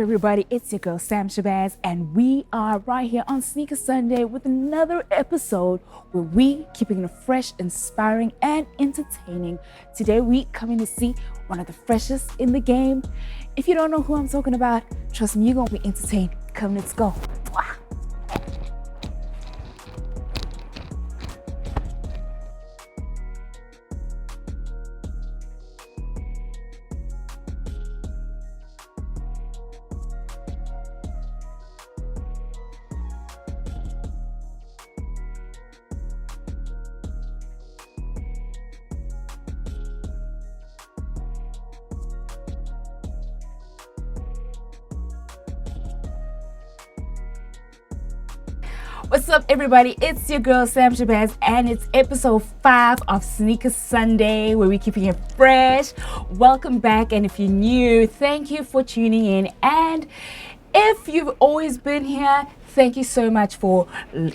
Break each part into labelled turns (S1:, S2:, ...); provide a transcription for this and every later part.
S1: everybody? It's your girl Sam Shabazz, and we are right here on Sneaker Sunday with another episode where we keeping it fresh, inspiring, and entertaining. Today we coming to see one of the freshest in the game. If you don't know who I'm talking about, trust me, you're gonna be entertained. Come, let's go. Mwah. What's up, everybody? It's your girl Sam Shabazz, and it's episode 5 of Sneaker Sunday, where we're keeping it fresh. Welcome back, and if you're new, thank you for tuning in. And if you've always been here, thank you so much for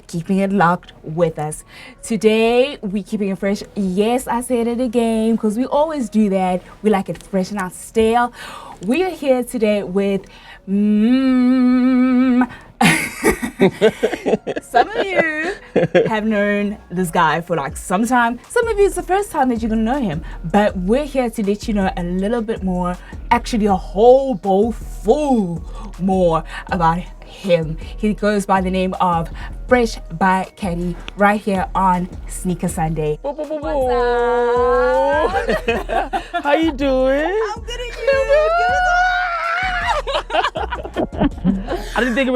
S1: keeping it locked with us. Today, we're keeping it fresh. Yes, I said it again, because we always do that. We like it fresh and not stale. We are here today with some of you have known this guy for like some time. Some of you, it's the first time that you're gonna know him. But we're here to let you know a little bit more, actually a whole bowl full more about him. He goes by the name of FreshByCaddy right here on Sneaker Sunday.
S2: What's up? How you doing?
S1: I'm good at you.
S2: I didn't think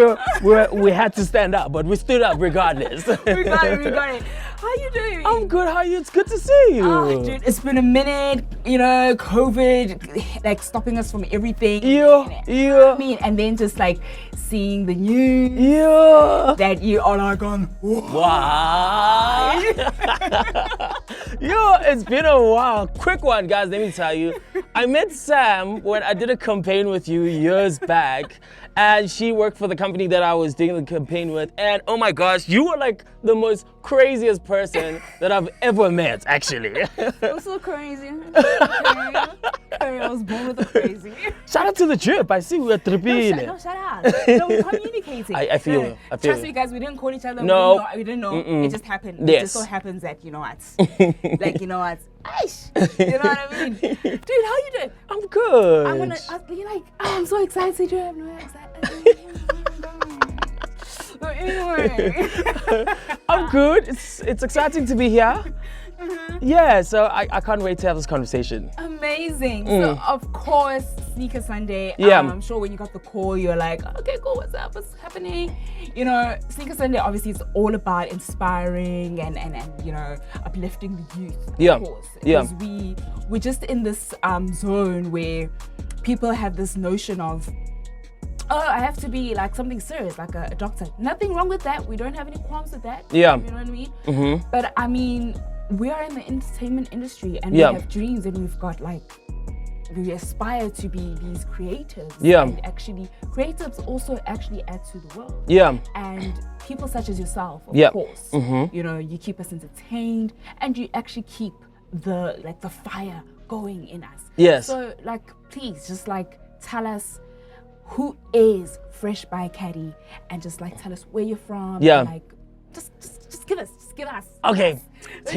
S2: we had to stand up, but we stood up regardless.
S1: We got it. How you doing?
S2: I'm good. How are you? It's good to see you.
S1: Oh, dude, it's been a minute. You know, COVID, like stopping us from everything.
S2: Yeah.
S1: I mean, and then just like seeing the news.
S2: Yeah.
S1: That you are like on.
S2: Wow. Yo, it's been a while. Quick one, guys. Let me tell you. I met Sam when I did a campaign with you years back. And she worked for the company that I was doing the campaign with. And oh my gosh, you were like the most craziest person that I've ever met, actually.
S1: I'm so crazy. I was born with a crazy.
S2: Shout out to the trip. I see we are tripping.
S1: No, shut up. No, we're communicating.
S2: I feel you.
S1: Trust me, guys, we didn't call each other.
S2: No.
S1: We didn't know.
S2: Mm-mm.
S1: It just happened.
S2: Yes.
S1: It just so happens that, you know what? Like, you know what? Aish. You know what I mean? Dude, how you doing?
S2: I'm good.
S1: You're like, oh, I'm so excited. You have no excitement. But anyway.
S2: I'm good. It's exciting to be here. Mm-hmm. Yeah, so I can't wait to have this conversation.
S1: Amazing. So, of course, Sneaker Sunday.
S2: Yeah.
S1: I'm sure when you got the call, you're like, okay, cool, what's up? What's happening? You know, Sneaker Sunday, obviously, it's all about inspiring and you know, uplifting the youth, of course. Because we're just in this zone where people have this notion of, oh, I have to be like something serious, like a doctor. Nothing wrong with that. We don't have any qualms with that.
S2: Yeah.
S1: You know what I mean?
S2: Mm-hmm.
S1: But I mean, we are in the entertainment industry, and we have dreams, and we've got like, we aspire to be these creators.
S2: Yeah.
S1: And actually, creatives also actually add to the world.
S2: Yeah.
S1: And people such as yourself, of course, you know, you keep us entertained, and you actually keep the fire going in us.
S2: Yes.
S1: So like, please, just like tell us who is FreshByCaddy, and just like tell us where you're from.
S2: Yeah.
S1: And, like, just give us.
S2: Okay. So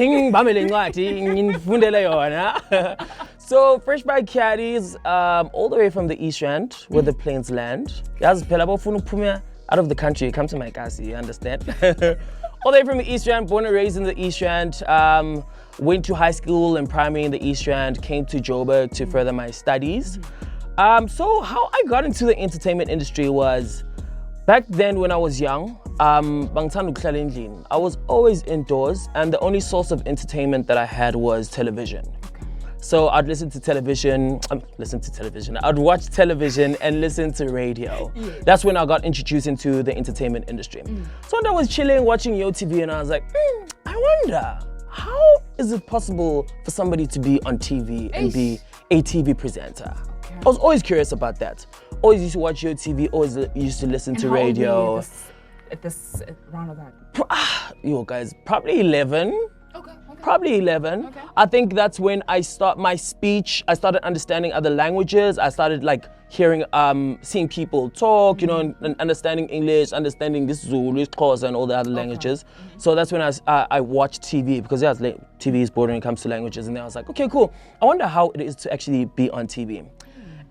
S2: FreshByCaddy is all the way from the East End, where the plains land. Out of the country, come to my kasi, you understand? All the way from the East End, born and raised in the East End. Went to high school and primary in the East End, came to Joburg to further my studies. So how I got into the entertainment industry was, back then when I was young, I was always indoors, and the only source of entertainment that I had was television. So I'd listen to television, I'd watch television and listen to radio. That's when I got introduced into the entertainment industry. So when I was chilling, watching YoTV, and I was like, I wonder, how is it possible for somebody to be on TV and be a TV presenter? I was always curious about that. Always used to watch YoTV, always used to listen to radio.
S1: At this round of that?
S2: Yo guys, probably 11.
S1: Okay.
S2: Probably 11.
S1: Okay.
S2: I think that's when I started understanding other languages. I started like hearing, seeing people talk, you know, and understanding English, understanding this Zulu, Xhosa, and all the other languages. So that's when I watched TV, because TV is boring when it comes to languages. And then I was like, okay, cool. I wonder how it is to actually be on TV.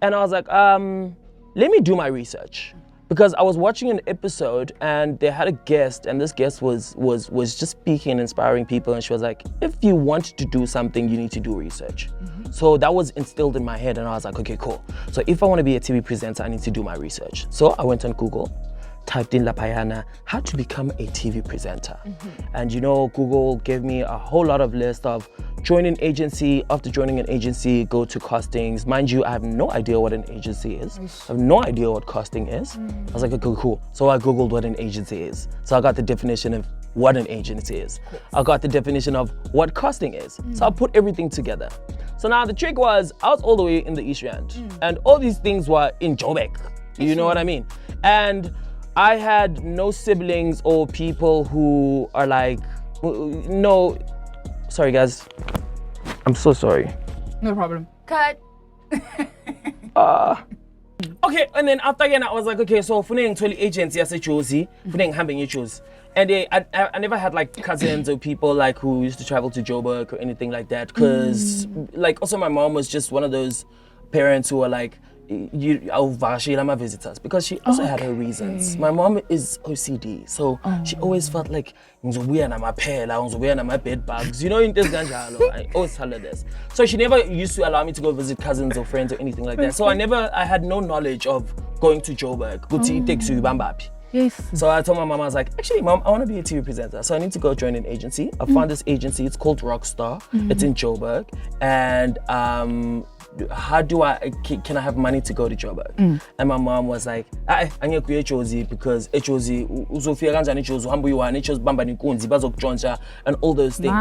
S2: And I was like, let me do my research. Because I was watching an episode and they had a guest, and this guest was just speaking and inspiring people, and she was like, if you want to do something, you need to do research. So that was instilled in my head, and I was like, okay, cool. So if I want to be a TV presenter, I need to do my research. So I went on Google, typed in Lapayana, how to become a TV presenter. And you know, Google gave me a whole lot of list of join an agency, after joining an agency, go to castings. Mind you, I have no idea what an agency is. I have no idea what casting is. I was like, okay, cool. So I Googled what an agency is. So I got the definition of what an agency is. I got the definition of what casting is. So I put everything together. So now the trick was, I was all the way in the East Rand, and all these things were in Joburg. You know what I mean? And I had no siblings or people who are like, no, sorry guys, I'm so sorry.
S1: No problem. Cut.
S2: Okay, and then after again, I was like, okay, so funeng totally agency as a Josie, funeng having you choose. And I never had like cousins or people like who used to travel to Joburg or anything like that, because like also my mom was just one of those parents who are like, I'll my visitors, because she also had her reasons. My mom is OCD, so she always felt like my bed bugs, you know, in this ganjalo. I always tell her this. So she never used to allow me to go visit cousins or friends or anything like that. So I had no knowledge of going to Joburg.
S1: Yes.
S2: So I told my mom, I was like, actually, mom, I want to be a TV presenter. So I need to go join an agency. I found this agency. It's called Rockstar. It's in Joburg. And how do can I have money to go to Joburg? And my mom was like, I need to create HOZ, because HOZ, and all those things.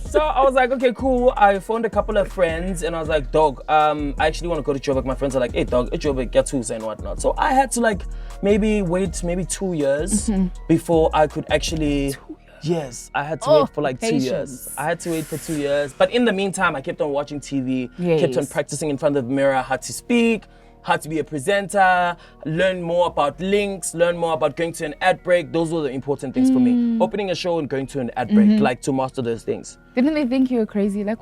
S2: So I was like, okay, cool. I phoned a couple of friends and I was like, dog, I actually want to go to Joburg. My friends are like, hey, dog, Joburg, get to and whatnot. So I had to like wait 2 years before I could actually. Yes, I had to wait for like 2 years. I had to wait for 2 years. But in the meantime, I kept on watching TV, kept on practicing in front of the mirror how to speak, how to be a presenter, learn more about links, learn more about going to an ad break. Those were the important things for me. Opening a show and going to an ad break, like to master those things.
S1: Didn't they think you were crazy? Like,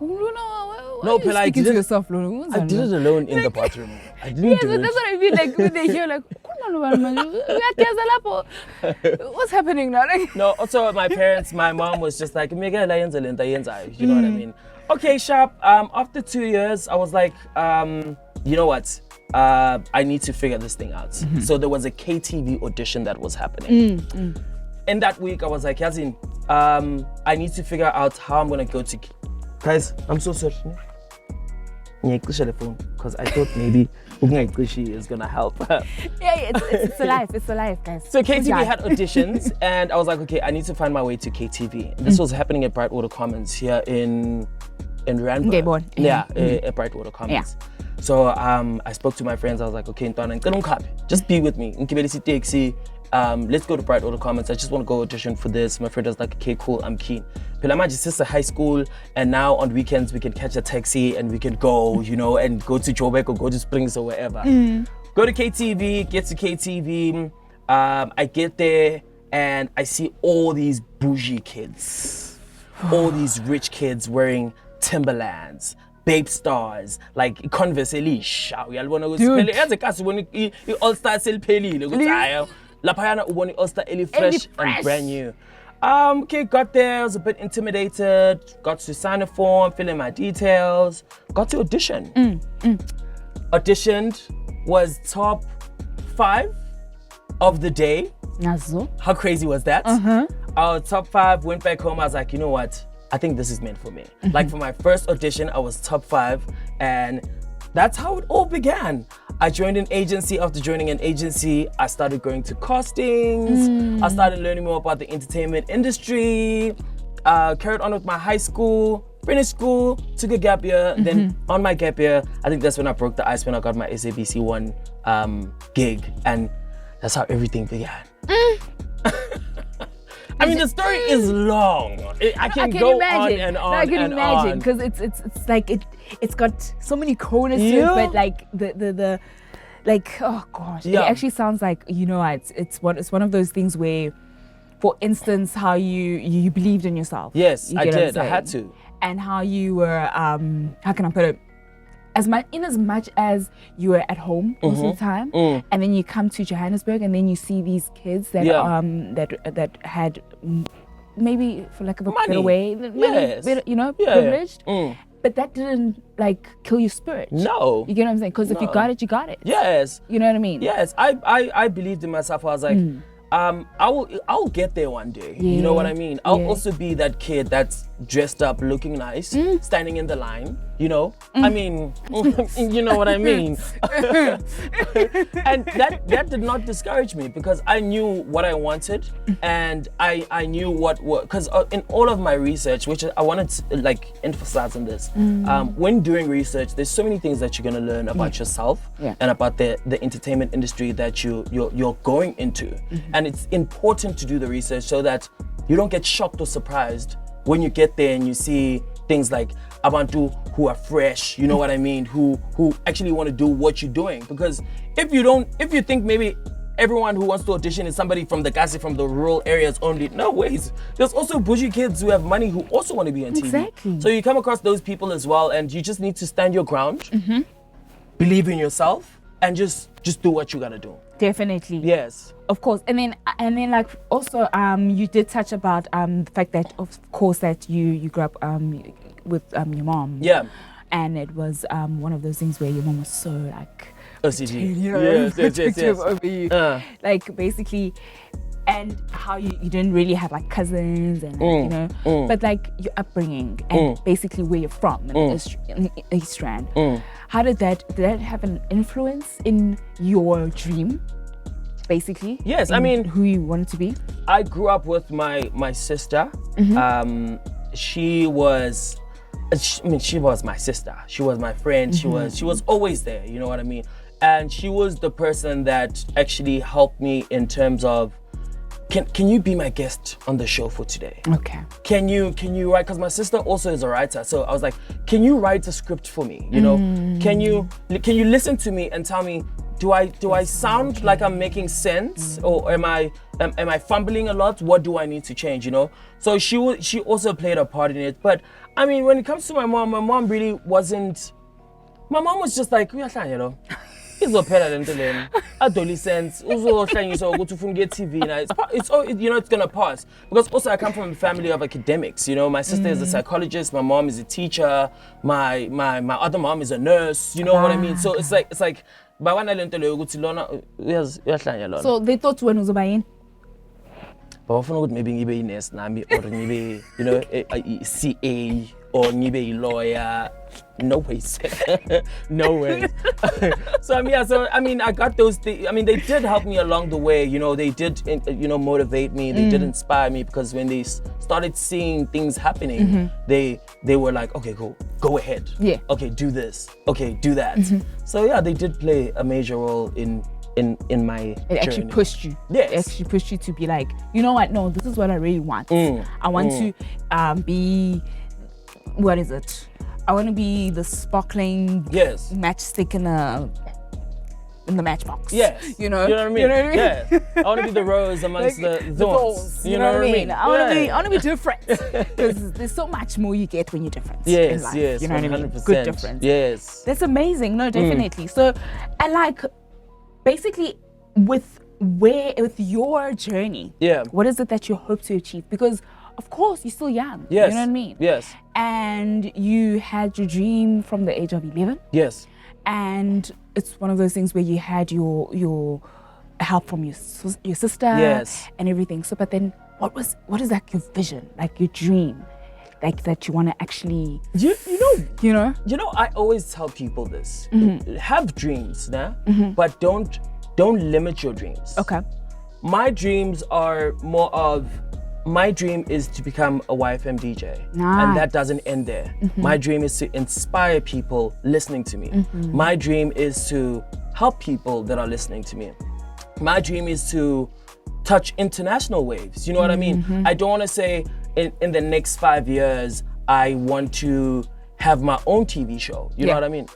S1: no,
S2: but I did it.
S1: Yourself,
S2: I did it alone in the bathroom. I didn't do it.
S1: That's what I mean. Like when they hear like, what's happening now?
S2: No, also my mom was just like, you know what I mean? Okay, sharp. After 2 years, I was like, you know what? I need to figure this thing out. So there was a KTV audition that was happening. In that week, I was like, Yazin, I need to figure out how I'm gonna go to. Guys, I'm so sorry. Because I thought maybe is gonna help.
S1: It's alive. It's alive, guys.
S2: So KTV had auditions, and I was like, okay, I need to find my way to KTV. This was happening at Brightwater Commons here in Randburg. At Brightwater Commons. So I spoke to my friends. I was like, okay, just be with me. Let's go to Brightwater Commons. I just want to go audition for this. My friend was like, okay, cool, I'm keen. Pilama just is a high school, and now on weekends we can catch a taxi and we can go, you know, and go to Joburg or go to Springs or wherever. Go to KTV, get to KTV. I get there and I see all these bougie kids, all these rich kids wearing Timberlands, Babe Stars, like Converse Elish. All-Star Silpeli. Lapayana uboni All-Star Eli fresh and brand new. Okay, got there, I was a bit intimidated, got to sign a form, fill in my details, got to audition. Auditioned, was top 5 of the day. How crazy was that? Our top 5, went back home, I was like, you know what? I think this is meant for me. Like for my first audition, I was top 5, and that's how it all began. I joined an agency. After joining an agency, I started going to castings. I started learning more about the entertainment industry. Carried on with my high school, finished school, took a gap year. Then on my gap year, I think that's when I broke the ice, when I got my SABC 1 gig. And that's how everything began. I mean, the story is long. I can go on and on.
S1: I can
S2: and
S1: imagine
S2: on.
S1: because it's like it's got so many corners to it,
S2: Yeah.
S1: but like the like, oh gosh,
S2: Yeah.
S1: it actually sounds like, you know, it's one of those things where, for instance, how you believed in yourself.
S2: Yes,
S1: You
S2: I
S1: get what I'm
S2: did. I had
S1: saying?
S2: to.
S1: And how you were how can I put it? As much as you were at home most of the time, and then you come to Johannesburg, and then you see these kids that
S2: Yeah.
S1: that had maybe, for lack of a
S2: Money.
S1: better way,
S2: Yes.
S1: better, you know,
S2: Yeah.
S1: privileged. But that didn't like kill your spirit.
S2: No.
S1: You get what I'm saying? Because if you
S2: No.
S1: got it, you got it.
S2: Yes.
S1: You know what I mean?
S2: Yes. I believed in myself. I was like, I'll get there one day. You know what I mean? I'll
S1: Yeah.
S2: also be that kid that's dressed up, looking nice, standing in the line. You know, I mean, you know what I mean. And that did not discourage me because I knew what I wanted, and I knew what because in all of my research, which I wanted to like emphasize on this, when doing research, there's so many things that you're gonna learn about yourself and about the entertainment industry that you're going into, and it's important to do the research so that you don't get shocked or surprised when you get there and you see things like abantu who are fresh, you know what I mean, who actually want to do what you're doing. Because if you think maybe everyone who wants to audition is somebody from the Kasi, from the rural areas only, no ways. There's also bougie kids who have money who also want to be on TV.
S1: Exactly.
S2: So you come across those people as well, and you just need to stand your ground, believe in yourself, and just do what you gotta do.
S1: Definitely.
S2: Yes.
S1: Of course. And then like also you did touch about the fact that of course that you grew up with your mom.
S2: Yeah.
S1: And it was one of those things where your mom was so like
S2: OCD.
S1: you know,
S2: Yes.
S1: protective over you. Like basically, and how you didn't really have like cousins and like, you know, but like your upbringing and basically where you're from in East Rand. How did that have an influence in your dream? Basically,
S2: Yes, I mean,
S1: who you wanted to be.
S2: I grew up with my sister. She was my sister. She was my friend. She was always there. You know what I mean? And she was the person that actually helped me in terms of, can you be my guest on the show for today?
S1: Okay.
S2: Can you write? Because my sister also is a writer. So I was like, can you write a script for me? You know, can you listen to me and tell me, do I sound like I'm making sense, or am I fumbling a lot? What do I need to change? You know. So she also played a part in it. But I mean, when it comes to my mom really wasn't. My mom was just like, you know. Izophela lento lena adolescence uzohlanyiswa ukuthi ufuna ukuya TV na it's you know, it's gonna pass, because also I come from a family of academics. You know, my sister is a psychologist, my mom is a teacher, my other mom is a nurse, you know what I mean. So it's like bawana lento leyo ukuthi lona uyahlanya lona.
S1: So they thought when uzoba yini?
S2: Bafuna ukuthi maybe ngibe i-nurse nami, or ngibe, you know, a CA, or ngibe i-lawyer. No ways. No ways. So I mean, I got those things. I mean, they did help me along the way. You know, they did, you know, motivate me. They did inspire me, because when they started seeing things happening, they were like, okay, go ahead.
S1: Yeah.
S2: Okay, do this. Okay, do that. So yeah, they did play a major role in my
S1: It actually
S2: journey.
S1: pushed you.
S2: Yes.
S1: It actually pushed you to be like, you know what? No, this is what I really want. I want to be, what is it? I want to be the sparkling matchstick in the matchbox.
S2: Yes.
S1: You know?
S2: You know what I mean?
S1: You know what I mean?
S2: Yeah. I want to be the rose amongst
S1: Like,
S2: the thorns.
S1: You know what I mean? I want to be
S2: Yeah.
S1: different, because there's so much more you get when you're different. in
S2: Yes,
S1: life,
S2: yes,
S1: you know what I mean?
S2: 100%.
S1: Good difference.
S2: Yes.
S1: That's amazing. No, definitely. So, and like, basically, with your journey, what is it that you hope to achieve? Because of course you're still young.
S2: Yes.
S1: You know what I mean?
S2: Yes.
S1: And you had your dream from the age of 11.
S2: Yes.
S1: And it's one of those things where you had your help from your sister.
S2: Yes.
S1: And everything. So, but then what is like your vision, like your dream, like that you want to actually,
S2: You know, I always tell people this: have dreams, but don't limit your dreams.
S1: Okay.
S2: My dreams are more of, my dream is to become a YFM DJ.
S1: Nice.
S2: And that doesn't end there. My dream is to inspire people listening to me. My dream is to help people that are listening to me. My dream is to touch international waves. You know what I mean? I don't want to say in the next 5 years, I want to have my own TV show. You know what I mean?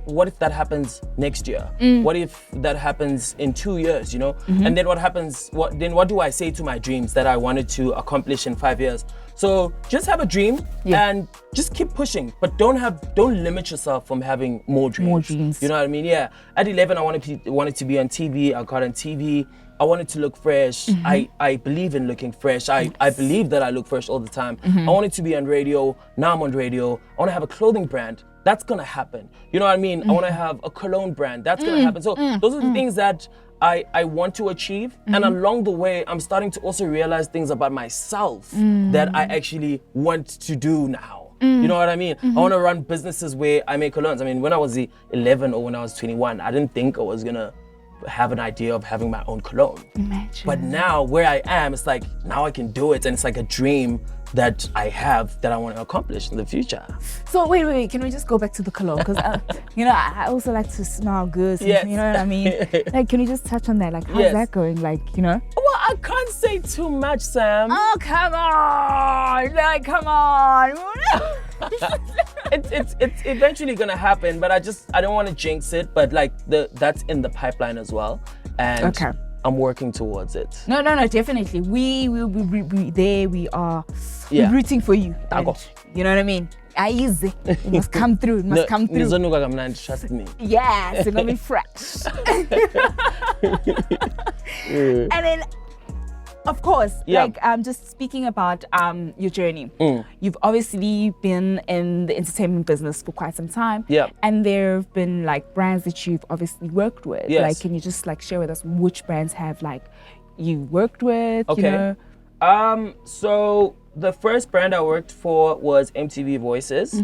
S2: What if that happens next year? What if that happens in 2 years, you know? And then what happens, what do I say to my dreams that I wanted to accomplish in 5 years? So just have a dream and just keep pushing, but don't limit yourself from having more dreams.
S1: More dreams.
S2: You know what I mean? Yeah. At 11, I wanted to be on TV. I got on TV. I wanted to look fresh. I believe in looking fresh. I believe that I look fresh all the time. I wanted to be on radio. Now I'm on radio. I want to have a clothing brand. That's gonna happen. You know what I mean? I want to have a cologne brand. That's gonna happen. So those are the things that I want to achieve. And along the way, I'm starting to also realize things about myself that I actually want to do now. You know what I mean? I want to run businesses where I make colognes. I mean, when I was 11 or when I was 21, I didn't think I was gonna have an idea of having my own cologne.
S1: Imagine.
S2: But now where I am, it's like now I can do it, and it's like a dream that I have that I want to accomplish in the future.
S1: So wait, can we just go back to the cologne? Because you know, I also like to smell good.
S2: Yes.
S1: You know what I mean? Like, can you just touch on that? Like, how's that going? Like, you know?
S2: Well, I can't say too much, Sam.
S1: Oh, come on! Like, come on!
S2: It's eventually gonna happen, but I don't want to jinx it. But like that's in the pipeline as well, and I'm working towards it.
S1: No, definitely. We will be there. We are rooting for you. And, you know what I mean? Easy. It must come through. It must come through.
S2: Trust me.
S1: Yes, it's gonna be fresh. And then, of course, like just speaking about your journey. You've obviously been in the entertainment business for quite some time. And there have been like brands that you've obviously worked with. Like, can you just like share with us which brands have like you worked with?
S2: Okay.
S1: You know?
S2: So the first brand I worked for was MTV Voices.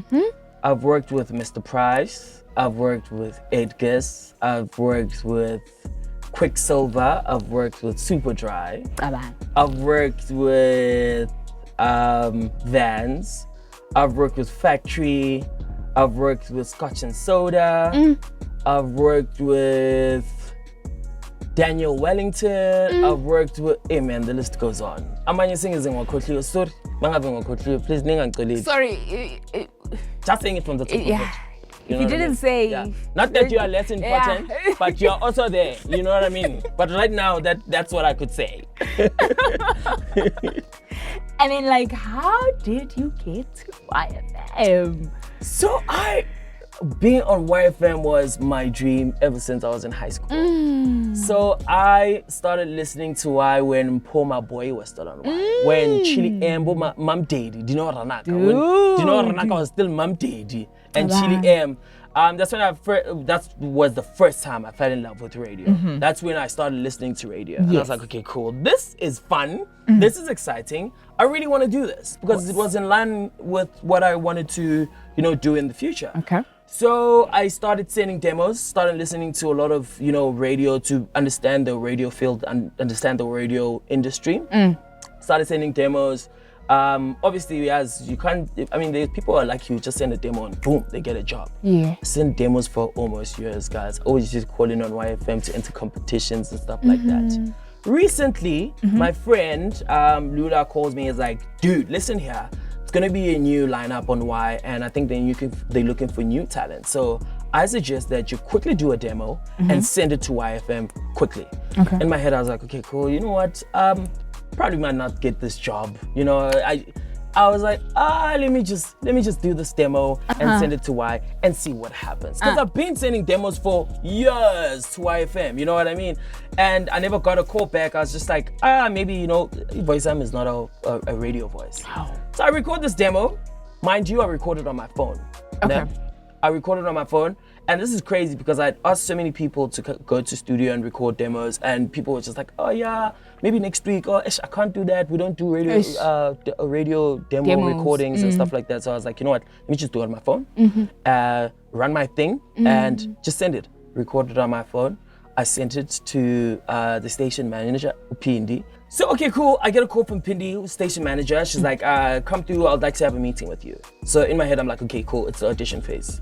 S2: I've worked with Mr. Price. I've worked with Edgar's. I've worked with Quicksilver. I've worked with Superdry. I've worked with Vans. I've worked with Factory. I've worked with Scotch and Soda. I've worked with Daniel Wellington. I've worked with, hey man, the list goes on. Amanye singers in Wakotlio. Sorry, please, ninga.
S1: Sorry.
S2: Just saying it from the top of it.
S1: You didn't say.
S2: Not that you are less important, but you're also there. You know what I mean? But right now, that's what I could say.
S1: And then, like, how did you get to YFM?
S2: So being on YFM was my dream ever since I was in high school. So I started listening to Y when Poma Boy was still on Y. When Chili Ambo, Mum Daddy, do you know Ranaka? When do you know Ranaka was still Mum Daddy and Chili Am. That's when that was the first time I fell in love with radio. That's when I started listening to radio. And I was like, okay, cool. This is fun. This is exciting. I really want to do this because it was in line with what I wanted to, do in the future.
S1: Okay.
S2: So I started sending demos, started listening to a lot of, radio to understand the radio field and understand the radio industry. Started sending demos. Obviously, as you can't, there's people are like you, just send a demo and boom, they get a job. Send demos for almost years, guys. Always just calling on YFM to enter competitions and stuff like that. Recently, my friend Lula calls me and is like, dude, listen here. It's gonna be a new lineup on Y, and I think they're looking for new talent. So I suggest that you quickly do a demo and send it to YFM quickly. In my head, I was like, okay, cool. You know what? Probably might not get this job. I was like, let me just do this demo and send it to Y and see what happens. Because I've been sending demos for years to YFM, you know what I mean? And I never got a call back. I was just like, maybe, Voice M is not a radio voice. So I record this demo. Mind you, I recorded on my phone. I recorded on my phone. And this is crazy because I asked so many people to go to studio and record demos, and people were just like, oh yeah, maybe next week. Oh, I can't do that. We don't do radio demo recordings and stuff like that. So I was like, you know what? Let me just do it on my phone, run my thing, and just send it. Record it on my phone. I sent it to the station manager, Pindi. So, okay, cool. I get a call from Pindi, station manager. She's like, come through. I'd like to have a meeting with you. So in my head, I'm like, okay, cool. It's the audition phase.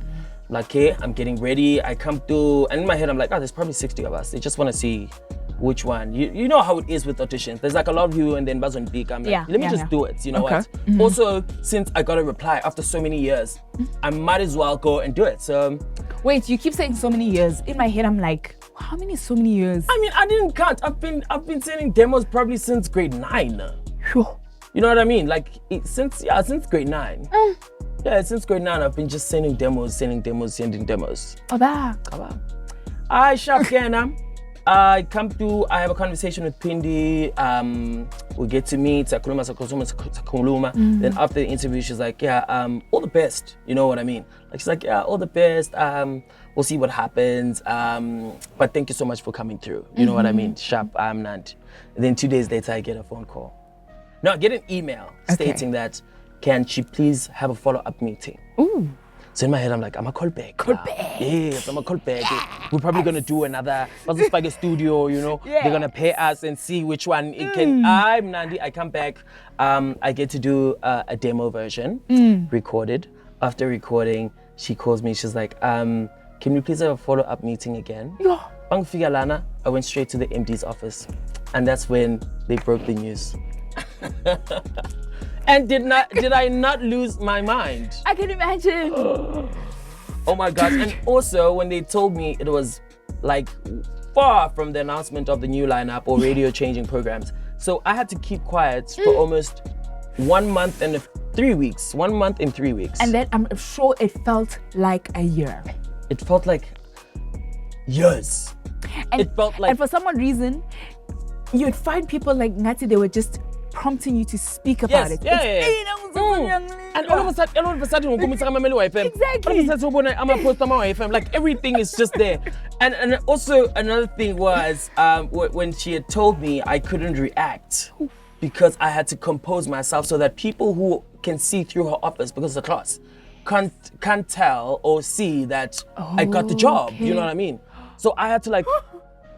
S2: Like, okay, I'm getting ready. I come through, and in my head, I'm like, oh, there's probably 60 of us. They just want to see which one. You know how it is with auditions. There's like a lot of you, and then buzz on beak. I'm like, let me just do it. You know what? Also, since I got a reply after so many years, I might as well go and do it. So,
S1: wait, you keep saying so many years. In my head, I'm like, how many so many years?
S2: I mean, I didn't count. I've been sending demos probably since grade 9. You know what I mean? Like since grade 9. Yeah, since grade 9, I've been just sending demos.
S1: Aba.
S2: I sharp Ghana. I come through, I have a conversation with Pindi. We get to meet, Sakuluma. Then after the interview, she's like, yeah, all the best. You know what I mean? Like she's like, yeah, all the best. We'll see what happens. But thank you so much for coming through. You know what I mean? Sharp, I'm not. And then 2 days later, I get a phone call. No, I get an email stating that, can she please have a follow-up meeting?
S1: Ooh.
S2: So in my head, I'm like, I'm a call back. Yes, I'm a call back.
S1: Yes.
S2: We're probably gonna do another Spike studio, you know.
S1: Yes.
S2: They're gonna pay us and see which one it can. I'm Nandi, I come back. I get to do a demo version, recorded. After recording, she calls me, she's like, can we please have a follow-up meeting again?
S1: Yeah.
S2: Bang Figa Lana, I went straight to the MD's office. And that's when they broke the news. And did I not lose my mind?
S1: I can imagine.
S2: Oh my gosh. And also when they told me it was like far from the announcement of the new lineup or radio changing programs. So I had to keep quiet for almost 1 month and 3 weeks. 1 month and 3 weeks.
S1: And then I'm sure it felt like a year.
S2: It felt like years.
S1: And,
S2: it felt like,
S1: and for some odd reason, you'd find people like Nati, they were just prompting you to speak about it.
S2: Yeah. And all of a sudden,
S1: Exactly.
S2: I'm a post on my FM. Like everything is just there. And also another thing was when she had told me I couldn't react because I had to compose myself so that people who can see through her office because of the class can't tell or see that I got the job. You know what I mean? So I had to like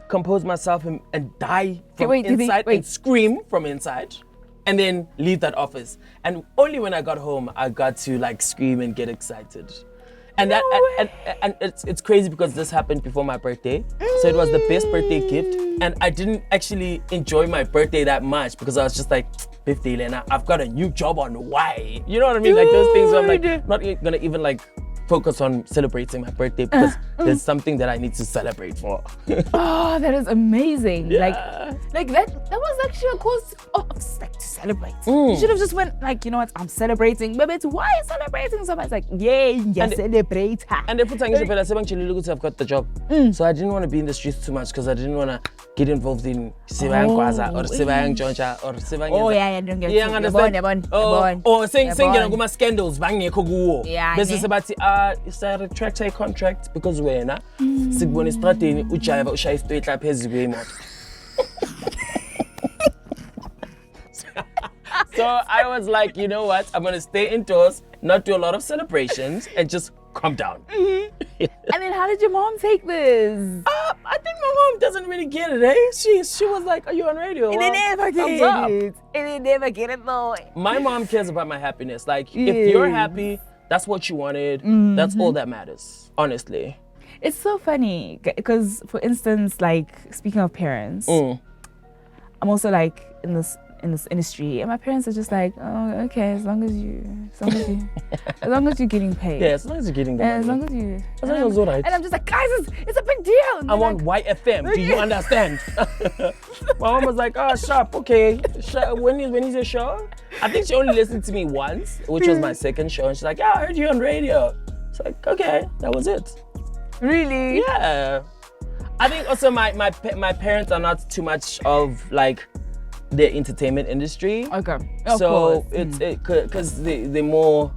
S2: compose myself and die from inside and scream from inside and then leave that office. And only when I got home, I got to like scream and get excited. And and it's crazy because this happened before my birthday. So it was the best birthday gift. And I didn't actually enjoy my birthday that much because I was just like, 50, Lena, I've got a new job on the way. You know what I mean? Like those things where I'm like, not gonna even like focus on celebrating my birthday because there's something that I need to celebrate for.
S1: Oh, that is amazing.
S2: Yeah.
S1: Like that was actually a cause of like to celebrate. You should have just went like, you know what, I'm celebrating. But it's why celebrating so much? Like, yay, celebrate.
S2: And they put I've got the job. So I didn't want to be in the streets too much because I didn't want to get involved in Sivang Kwaza or Sivang Joncha or Sivang.
S1: Oh yeah, don't get
S2: yeah, understand. Or saying ngoma scandals bangekho kuwo.
S1: Yeah.
S2: Bese sebathi isa retract a contract because wena sikubona estradeni uJaiva ushaya isitwetla phezulu kwemoto. So I was like, you know what? I'm gonna stay indoors, not do a lot of celebrations, and just calm down.
S1: And then how did your mom take this?
S2: I think my mom doesn't really get it, eh? She was like, are you on radio?
S1: And they never get it. And they never get it though.
S2: My mom cares about my happiness. Like, if you're happy, that's what you wanted. That's all that matters, honestly.
S1: It's so funny because, for instance, like speaking of parents, I'm also like in this industry, and my parents are just like, oh, okay, as long as you're getting paid.
S2: Yeah, as long as you're getting the money.
S1: As long as you.
S2: As long as it's all right.
S1: And I'm just like, guys, it's a big deal.
S2: I'm on YFM. Do you understand? My mom was like, oh, sharp, okay. When is your show? I think she only listened to me once, which was my second show, and she's like, yeah, I heard you on radio. It's like, okay, that was it.
S1: Really?
S2: Yeah. I think also my parents are not too much of like the entertainment industry.
S1: Okay.
S2: So it's because they're more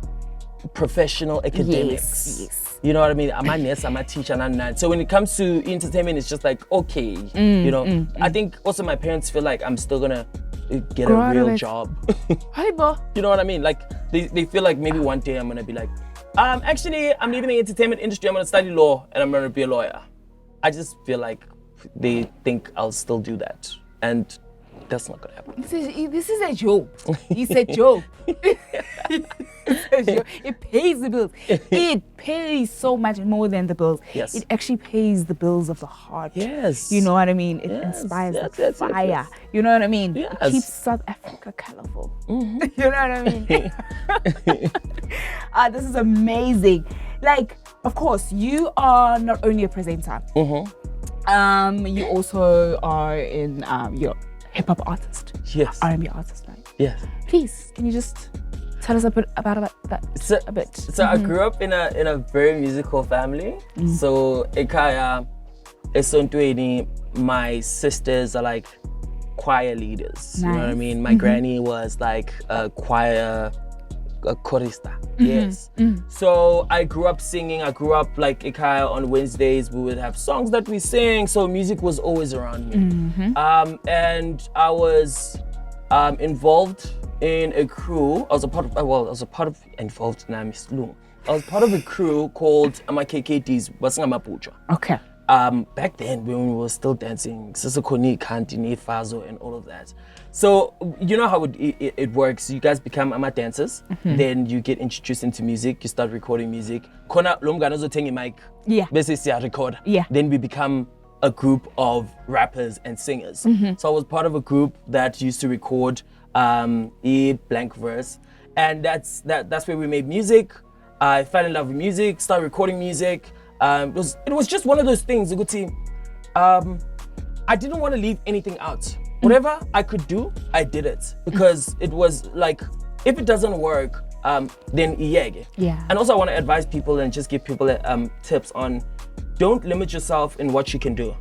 S2: professional academics.
S1: Yes.
S2: You know what I mean? I'm a nurse, I'm a teacher, and I'm not. So when it comes to entertainment, it's just like, okay, you know. I think also my parents feel like I'm still gonna get a real job.
S1: Hi, bo.
S2: You know what I mean? Like they feel like maybe one day I'm gonna be like, actually, I'm leaving the entertainment industry. I'm gonna study law and I'm gonna be a lawyer. I just feel like they think I'll still do that, and That's not gonna happen.
S1: This is a joke. It's a joke. It pays the bills. It pays so much more than the bills.
S2: Yes.
S1: It actually pays the bills of the heart.
S2: Yes.
S1: You know what I mean? It
S2: Yes,
S1: inspires
S2: yes,
S1: the
S2: yes, yes,
S1: fire.
S2: yes.
S1: You know what I mean?
S2: Yes.
S1: It keeps South Africa colorful. You know what I mean? This is amazing. Like, of course, you are not only a presenter. You also are in you're hip hop artist.
S2: Yes.
S1: R&B artist, right?
S2: Yes.
S1: Please, can you just tell us a bit about that a bit?
S2: So I grew up in a very musical family. So ekaya esontweni, my sisters are like choir leaders. You know what I
S1: Nice.
S2: mean? My granny was like a choir chorista. Yes. So I grew up singing. I grew up like ekaya on Wednesdays. We would have songs that we sing. So music was always around me. And I was involved in a crew. I was a part of involved in I was part of a crew called AmaKKDs, Basingamapucha.
S1: Okay.
S2: Back then when we were still dancing, Sisakoni, Kantini, Fazo, and all of that. So you know how it works. You guys become dancers, then you get introduced into music. You start recording music. Kona lomganozo tengi mic.
S1: Yeah.
S2: Basically, record.
S1: Yeah.
S2: Then we become a group of rappers and singers. So I was part of a group that used to record a blank verse, and that's where we made music. I fell in love with music, started recording music. It was just one of those things, Uguti. I didn't want to leave anything out. Whatever I could do, I did it, because it was like, if it doesn't work, then iyege.
S1: Yeah.
S2: And also I want to advise people and just give people tips on, don't limit yourself in what you can do.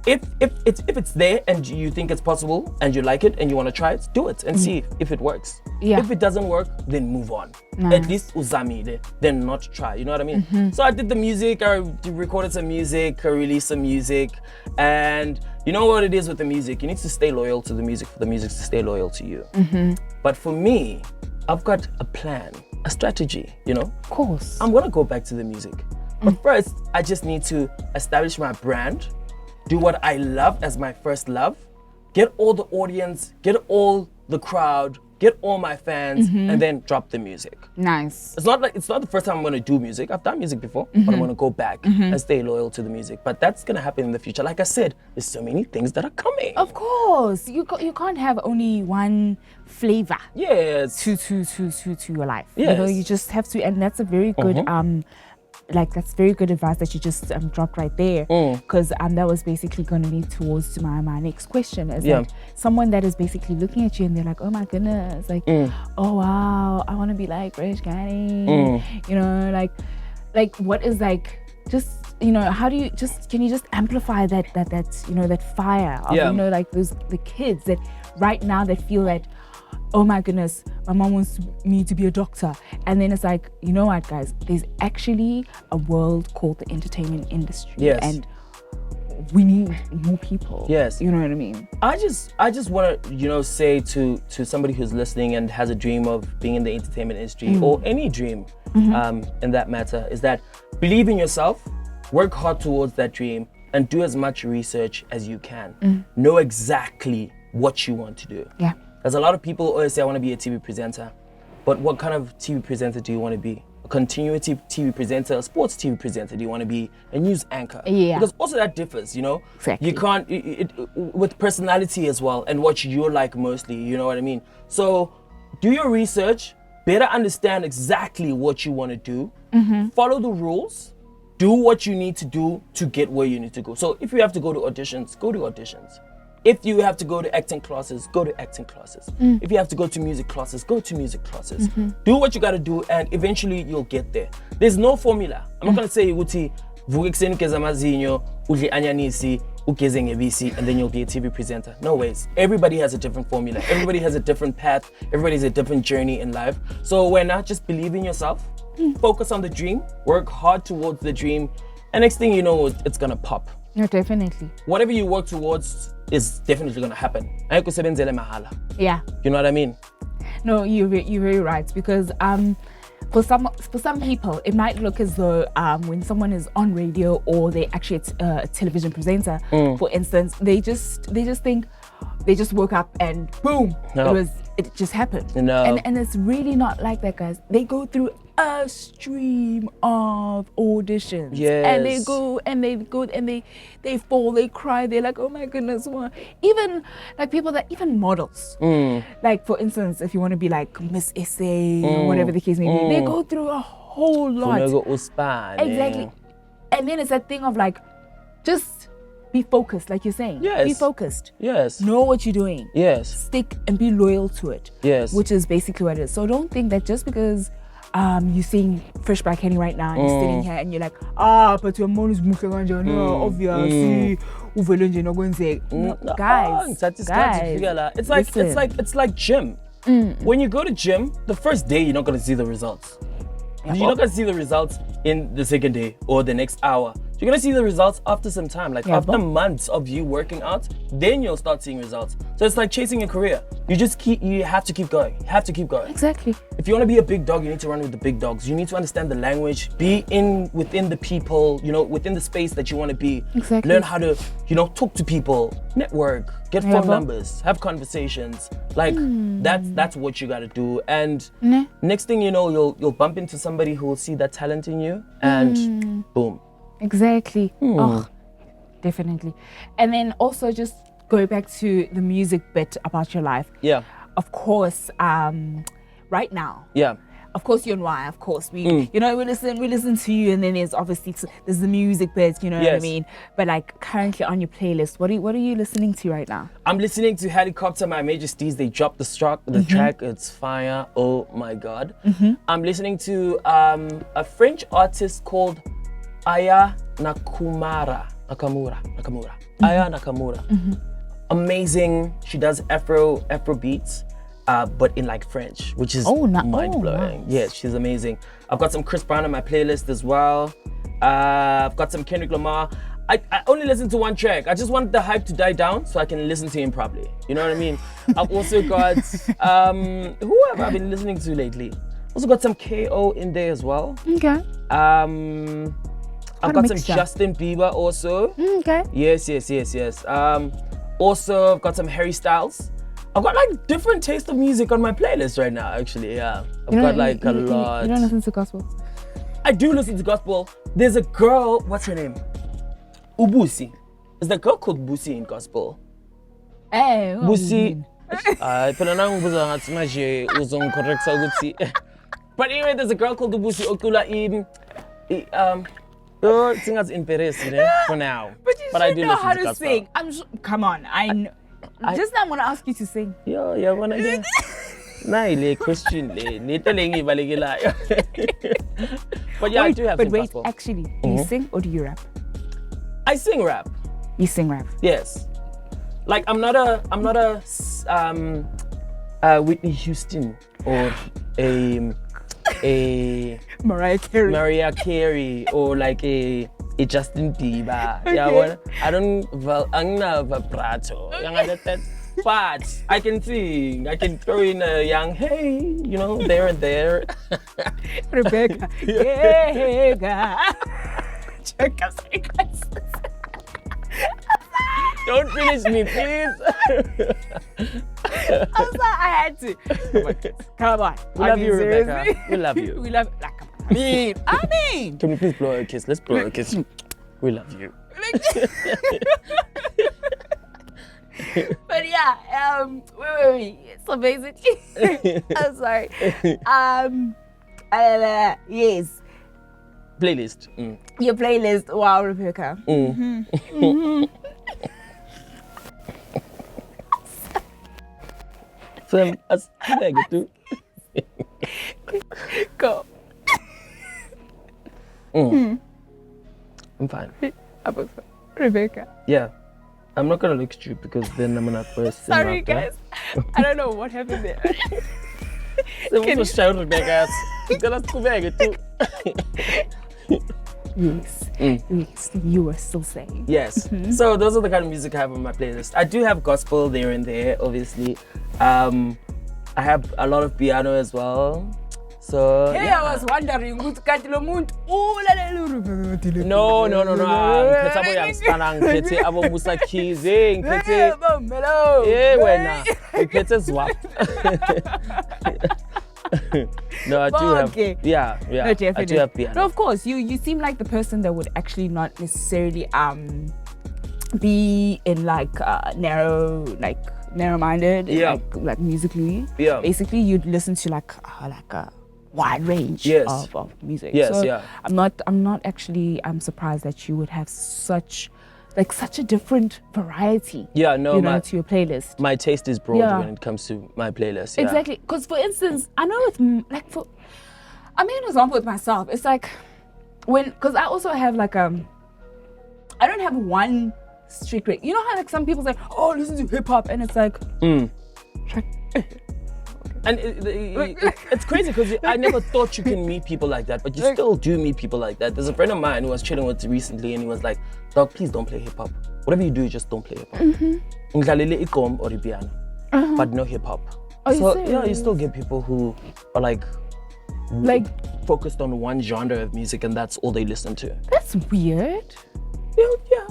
S2: If it's there and you think it's possible and you like it and you want to try it, do it and see if it works.
S1: Yeah.
S2: If it doesn't work, then move on.
S1: Nice.
S2: At least uzamile, then not try. You know what I mean? So I did the music, I recorded some music, I released some music, and you know what it is with the music? You need to stay loyal to the music for the music to stay loyal to you. But for me, I've got a plan, a strategy, you know?
S1: Of course.
S2: I'm gonna go back to the music. But first, I just need to establish my brand, do what I love as my first love, get all the audience, get all the crowd, get all my fans, and then drop the music.
S1: Nice.
S2: It's not the first time I'm gonna do music. I've done music before, but I'm gonna go back and stay loyal to the music. But that's gonna happen in the future. Like I said, there's so many things that are coming.
S1: Of course. You can't have only one flavor
S2: Yes.
S1: to your life.
S2: Yes.
S1: You know, you just have to, and that's a very good that's very good advice that you just dropped right there, because that was basically going to lead towards my next question, is like someone that is basically looking at you and they're like, oh my goodness, like oh wow, I want to be like FreshByCaddy, you know, like what is like, just, you know, how do you can you just amplify that you know, that fire of, you know, like the kids that right now that feel that, oh my goodness, my mom wants me to be a doctor. And then it's like, you know what, guys, there's actually a world called the entertainment industry.
S2: Yes.
S1: And we need more people.
S2: Yes.
S1: You know what I mean?
S2: I just want to, you know, say to somebody who's listening and has a dream of being in the entertainment industry, or any dream in that matter, is that believe in yourself, work hard towards that dream, and do as much research as you can. Know exactly what you want to do.
S1: Yeah.
S2: There's a lot of people always say, I want to be a TV presenter. But what kind of TV presenter do you want to be? A continuity TV presenter, a sports TV presenter? Do you want to be a news anchor?
S1: Yeah.
S2: Because also that differs, you know?
S1: Exactly.
S2: You can't, with personality as well, and what you're like mostly, you know what I mean? So do your research, better understand exactly what you want to do, follow the rules, do what you need to do to get where you need to go. So if you have to go to auditions, go to auditions. If you have to go to acting classes, go to acting classes. If you have to go to music classes, go to music classes. Do what you gotta do, and eventually you'll get there. There's no formula. I'm not gonna say ukuthi vuka ekuseni ugeze amazinyo, udle anyanisi, ugeze ngebisi, and then you'll be a TV presenter. No ways. Everybody has a different formula. Everybody has a different path. Everybody has a different journey in life. So why not just believe in yourself, focus on the dream, work hard towards the dream, and next thing you know, it's gonna pop.
S1: No, definitely.
S2: Whatever you work towards is definitely gonna happen.
S1: Yeah.
S2: You know what I mean?
S1: No, you're very right, because for some people it might look as though when someone is on radio or they actually a television presenter, for instance, they just think, they just woke up and boom, it just happened.
S2: No.
S1: And it's really not like that, guys. They go through a stream of auditions.
S2: Yes.
S1: And they go and they fall, they cry, they're like, oh my goodness, what? Even like people that, even models. Like for instance, if you want to be like Miss SA or whatever the case may be, they go through a whole lot. Exactly. And then it's that thing of like, just be focused, like you're saying.
S2: Yes.
S1: Be focused.
S2: Yes.
S1: Know what you're doing.
S2: Yes.
S1: Stick and be loyal to it.
S2: Yes.
S1: Which is basically what it is. So don't think that just because you're seeing FreshByCaddy right now and you're sitting here and you're like, but your mom is no, obviously. Guys,
S2: it's like gym. When you go to gym, the first day you're not gonna see the results. You're not gonna see the results in the second day or the next hour. You're gonna see the results after some time, like after months of you working out, then you'll start seeing results. So it's like chasing a career. You have to keep going. You have to keep going.
S1: Exactly.
S2: If you want to be a big dog, you need to run with the big dogs. You need to understand the language, be within the people, within the space that you want to be.
S1: Exactly.
S2: Learn how to, talk to people, network, get phone numbers, have conversations. Like that's what you gotta do. And next thing you know, you'll bump into somebody who will see that talent in you, and boom.
S1: Exactly. Oh, definitely. And then also just go back to the music bit about your life.
S2: Yeah.
S1: Of course, right now.
S2: Yeah.
S1: Of course, you and I. Of course, we listen to you, and then there's the music bit. You know what I mean? But like currently on your playlist, what are you listening to right now?
S2: I'm listening to Helicopter, My Majesties. They dropped the track. It's fire. Oh my God. I'm listening to a French artist called Aya Nakamura. Aya Nakamura. Amazing. She does Afro beats, but in like French, which is mind blowing.
S1: Nice.
S2: Yes, she's amazing. I've got some Chris Brown on my playlist as well. I've got some Kendrick Lamar. I only listen to one track. I just want the hype to die down so I can listen to him properly. You know what I mean? I've also got who have I been listening to lately? Also got some KO in there as well.
S1: Okay.
S2: I've got some Justin Bieber also.
S1: Okay.
S2: Yes. Also, I've got some Harry Styles. I've got like different taste of music on my playlist right now, actually. Yeah, I've got like a lot.
S1: You don't listen to gospel?
S2: I do listen to gospel. There's a girl. What's her name? Ubusi. There's a girl called Busi in gospel.
S1: Hey,
S2: Busi. But anyway, there's a girl called Ubusi Okula singers in Paris, for now.
S1: But you
S2: I
S1: should
S2: do
S1: know
S2: listen
S1: how
S2: to
S1: to sing. Come on, I know. Just now I'm gonna ask you to sing.
S2: Yeah, wanna get. Naile question le. But yeah, I do have some gospel.
S1: Actually, do you sing or do you rap?
S2: I sing rap.
S1: You sing rap.
S2: Yes. Like I'm not a Whitney Houston or a
S1: Mariah
S2: Carey or like a Justin Bieber. Okay. Yeah, I don't vibrato. But I can sing. I can throw in a young hey, there and there.
S1: Rebecca. Yeah.
S2: Don't finish me, please.
S1: I had to. Come on.
S2: We love you, Rebecca. We love you.
S1: We love you. I mean.
S2: Can we please blow a kiss? Let's blow a kiss. We love you.
S1: But yeah, where were we? So basically, I'm sorry. Yes.
S2: Playlist.
S1: Your playlist. Wow, Rebecca.
S2: So I get to
S1: go.
S2: I'm fine.
S1: Rebecca.
S2: Yeah. I'm not gonna look at you because then I'm gonna burst.
S1: Sorry, guys. I don't know what happened there.
S2: Rebecca.
S1: Yes. Yes, you were still saying.
S2: Yes. So those are the kind of music I have on my playlist. I do have gospel there and there, obviously. I have a lot of piano as well. So
S1: Hey,
S2: yeah.
S1: I was wondering who's got the moon.
S2: No. Ngiphethe abo youngstana, ngiphethe abo Musa Keys, ngiphethe wena. Ngiphethe Zwap. No, I do have.
S1: Okay.
S2: Yeah.
S1: No, definitely.
S2: I do have piano.
S1: No, of course, you seem like the person that would actually not necessarily be in like narrow-minded,
S2: Yeah.
S1: like musically.
S2: Yeah.
S1: Basically, you'd listen to like a wide range
S2: Yes.
S1: of music.
S2: Yes,
S1: so
S2: yeah.
S1: I'm not actually surprised that you would have such a different variety.
S2: Yeah, no,
S1: to your playlist.
S2: my taste is broad
S1: Yeah.
S2: when it comes to my playlist. Yeah.
S1: Exactly, because for instance, I know with an example with myself. It's like because I also have like I don't have one strict rate. You know how like some people say, "Oh, listen to hip hop," and it's like,
S2: And it's crazy because I never thought you can meet people like that, but you still do meet people like that. There's a friend of mine who I was chilling with recently, and he was like, "Dog, please don't play hip hop. Whatever you do, just don't play hip hop. Ngidlalele ikom or piano, but no hip hop." So yeah, you still get people who are like focused on one genre of music, and that's all they listen to.
S1: that's weird.
S2: Yeah.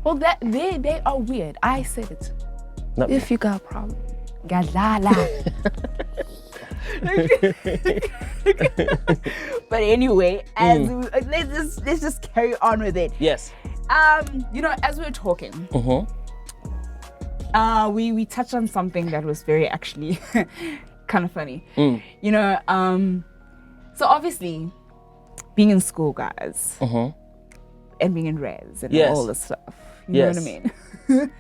S1: Well, they are weird. I said it.
S2: Not
S1: If you got a problem, galala. But anyway, let's just carry on with it.
S2: Yes.
S1: As we were talking, we touched on something that was very actually kind of funny. So obviously, being in school, guys, and being in res and
S2: Yes.
S1: all this stuff. You
S2: Yes.
S1: know what I mean?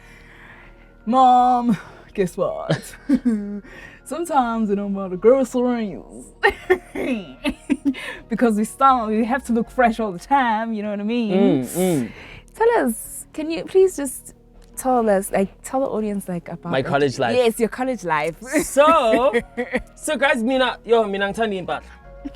S1: Mom, guess what? Sometimes, about the girls rings. Because we have to look fresh all the time, you know what I mean? Tell us, can you please just tell the audience about
S2: My college life.
S1: Yes, your college life.
S2: So guys, mina ngithanda impahla.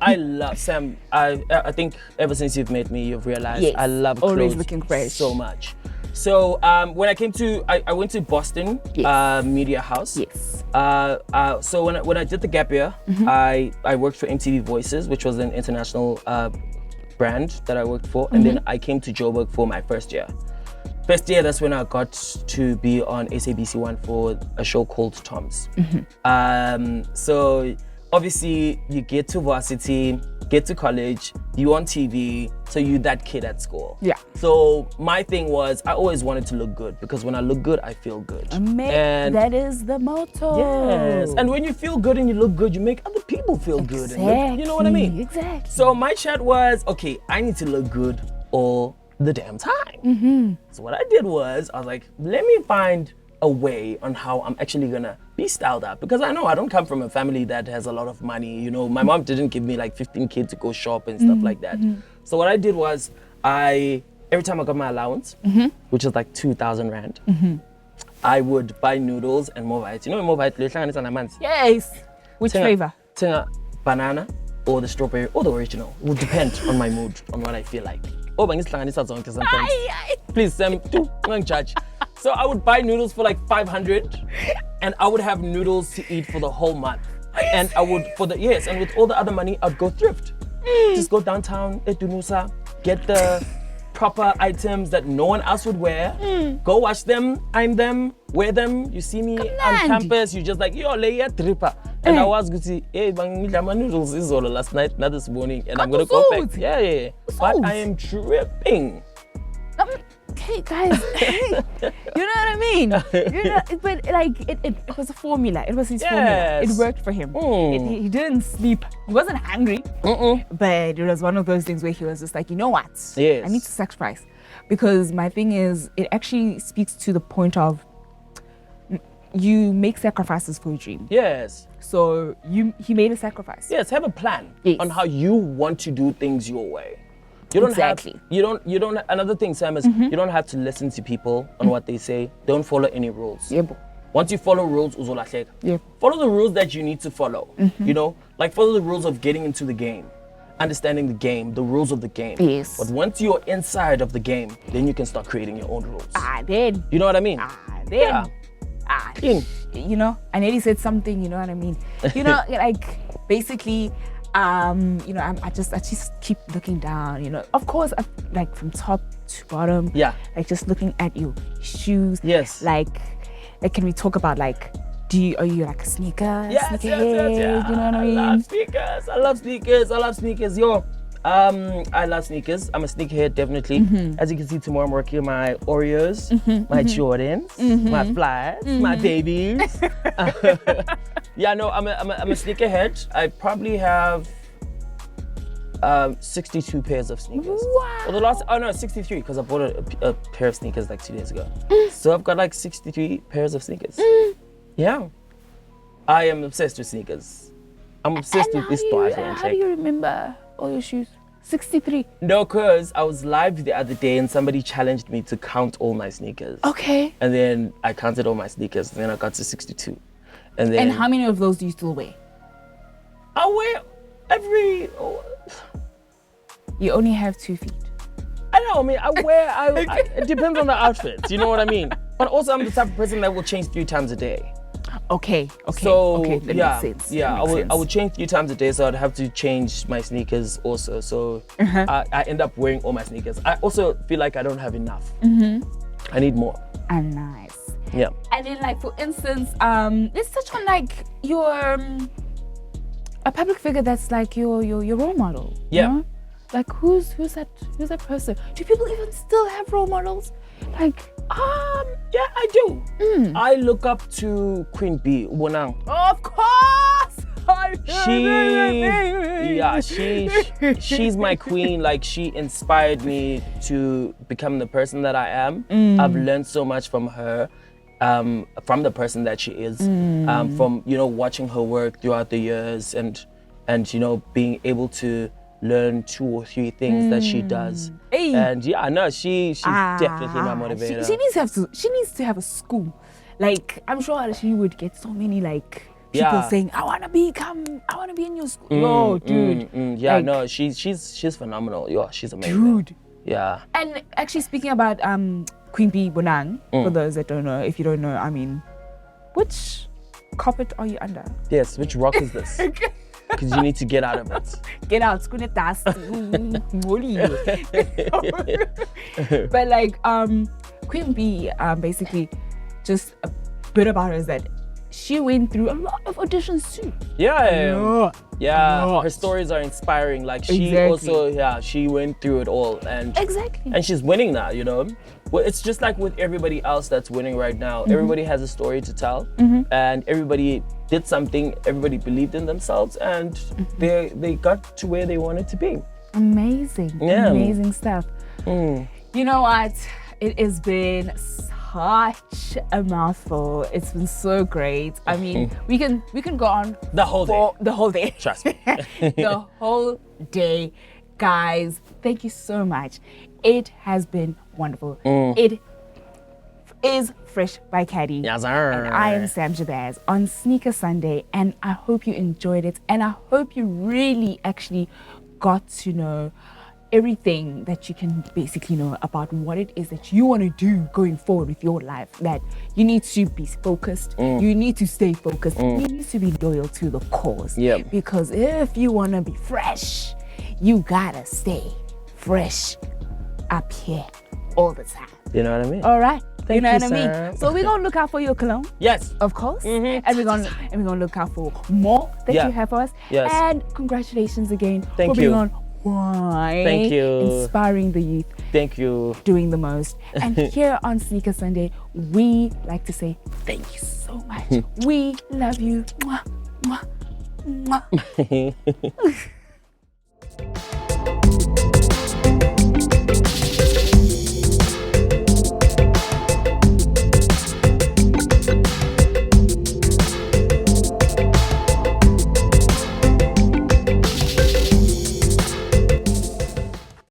S2: I love Sam. I think ever since you've met me, you've realized
S1: Yes,
S2: I love
S1: always
S2: clothes
S1: looking fresh.
S2: so much. So when I came to, I went to Boston
S1: Yes.
S2: Media House.
S1: Yes.
S2: So when I did the gap year, I worked for MTV Voices, which was an international brand that I worked for, and then I came to Joburg for my first year. First year, that's when I got to be on SABC1 for a show called Tom's. So obviously you get to varsity, get to college, you on TV, so you that kid at school.
S1: Yeah.
S2: So my thing was I always wanted to look good because when I look good, I feel good. And
S1: that is the motto.
S2: yes, and when you feel good and you look good, you make other people feel good. And you know what I mean?
S1: Exactly.
S2: So my chat was, okay, I need to look good all the damn time. So what I did was, I was like, let me find a way on how I'm actually gonna be styled up, because I know I don't come from a family that has a lot of money. My mom didn't give me like 15 kids to go shop and stuff like that. So what I did was, every time I got my allowance, which is like 2,000 rand, I would buy noodles and Movite. Movite?
S1: Yes. Which flavor?
S2: Tinga banana or the strawberry or the original. It will depend on my mood, on what I feel like. Oh, but sometimes. Please, don't judge. So I would buy noodles for like 500, and I would have noodles to eat for the whole month. And I would, and with all the other money, I'd go thrift. Just go downtown, Etunusa, get the proper items that no one else would wear. Go wash them, iron them, wear them. You see me on campus, you just like, yo, lay a tripper. And I was going to say, hey, my noodles is all last night, not this morning, and I'm going to go back. Yeah. But I am tripping.
S1: Okay, guys, you know what I mean? But like, it was a formula. It was his formula. It worked for him. He didn't sleep. He wasn't hungry. But it was one of those things where he was just like, you know what?
S2: Yes.
S1: I need to sacrifice. Because my thing is, it actually speaks to the point of you make sacrifices for your dream.
S2: Yes.
S1: So he made a sacrifice.
S2: Yes, have a plan
S1: Yes.
S2: on how you want to do things your way. You don't
S1: Exactly.
S2: you don't another thing, Sam, is you don't have to listen to people on what they say. Don't follow any rules.
S1: Yep.
S2: Once you follow rules, uzolahleka.
S1: Yep.
S2: Follow the rules that you need to follow. Like follow the rules of getting into the game, understanding the game, the rules of the game.
S1: Yes.
S2: But once you're inside of the game, then you can start creating your own rules.
S1: Then.
S2: You know what I mean?
S1: Then.
S2: Yeah.
S1: And Eddie said something, you know what I mean? Like, basically, I just keep looking down, Of course, like from top to bottom.
S2: Yeah.
S1: Like just looking at your shoes.
S2: Yes.
S1: Like can we talk about like, are you like a sneaker?
S2: Yes,
S1: sneakerhead?
S2: yes.
S1: You know what I mean?
S2: I love sneakers. Yo. I love sneakers. I'm a sneakerhead, definitely. As you can see, tomorrow I'm working on my Oreos, my Jordans, my flies, my babies. Yeah, no, I'm a sneakerhead. I probably have 62 pairs of sneakers.
S1: Wow.
S2: Well, 63, because I bought a pair of sneakers like 2 days ago. So I've got like 63 pairs of sneakers. Yeah. I am obsessed with sneakers. I'm obsessed with this thought.
S1: How do you remember all your shoes? 63.
S2: No, because I was live the other day and somebody challenged me to count all my sneakers.
S1: Okay.
S2: And then I counted all my sneakers and then I got to 62. And
S1: how many of those do you still wear?
S2: I wear
S1: You only have 2 feet.
S2: I know, it depends on the outfit, you know what I mean? But also I'm the type of person that will change 3 times a day.
S1: Okay.
S2: So
S1: that
S2: yeah,
S1: makes sense.
S2: yeah, I would change 3 times a day, so I'd have to change my sneakers also. So I end up wearing all my sneakers. I also feel like I don't have enough. I need more.
S1: Nice.
S2: Yeah.
S1: And then, like, for instance, let's touch on like your a public figure that's like your role model.
S2: Yeah.
S1: You know? Like who's that person? Do people even still have role models? Like,
S2: yeah, I do. I look up to Queen Bee, Wonang.
S1: of course.
S2: She's my queen. Like, she inspired me to become the person that I am. I've learned so much from her, from the person that she is, from watching her work throughout the years, and being able to learn 2 or 3 things that she does.
S1: Hey.
S2: And yeah, I know she's definitely my motivator.
S1: She needs to have a school. Like, I'm sure she would get so many like people saying, I wanna be in your school. Yo, dude.
S2: Yeah, like, no, she's phenomenal. Yo, she's amazing.
S1: Dude.
S2: Yeah.
S1: And actually, speaking about Queen Bee Bonang, for those that don't know, if you don't know, I mean, which carpet are you under?
S2: Yes, which rock is this? Because you need to get out of it.
S1: Get out, it's gonna dust. But like, Queen Bee, basically, just a bit about her is that she went through a lot of auditions too.
S2: Yeah. Her stories are inspiring. Like, she also, she went through it all, and she's winning now. Well, it's just like with everybody else that's winning right now. Everybody has a story to tell, and everybody did something. Everybody believed in themselves, and they got to where they wanted to be.
S1: Amazing stuff. You know what? It has been such a mouthful. It's been so great. I mean, we can go on
S2: the whole day. Trust me.
S1: The whole day. Guys, thank you so much. It has been wonderful. It is Fresh by Caddy.
S2: Yes, sir.
S1: And I am Sam Jabaz on Sneaker Sunday, and I hope you enjoyed it, and I hope you really actually got to know everything that you can basically know about what it is that you want to do going forward with your life. That you need to be focused, you need to stay focused, you need to be loyal to the cause. Because if you want to be fresh, you gotta stay fresh up here all the time.
S2: You know what I mean?
S1: All right.
S2: Thank
S1: you know
S2: you,
S1: what I mean? So we're gonna look out for your cologne.
S2: Yes.
S1: Of course. And we're gonna look out for more that you have for us.
S2: Yes.
S1: And congratulations again
S2: for
S1: being on Why?
S2: Thank you.
S1: Inspiring the youth.
S2: Thank you.
S1: Doing the most. And here on Sneaker Sunday, we like to say thank you so much. We love you. Mwah, mwah, mwah.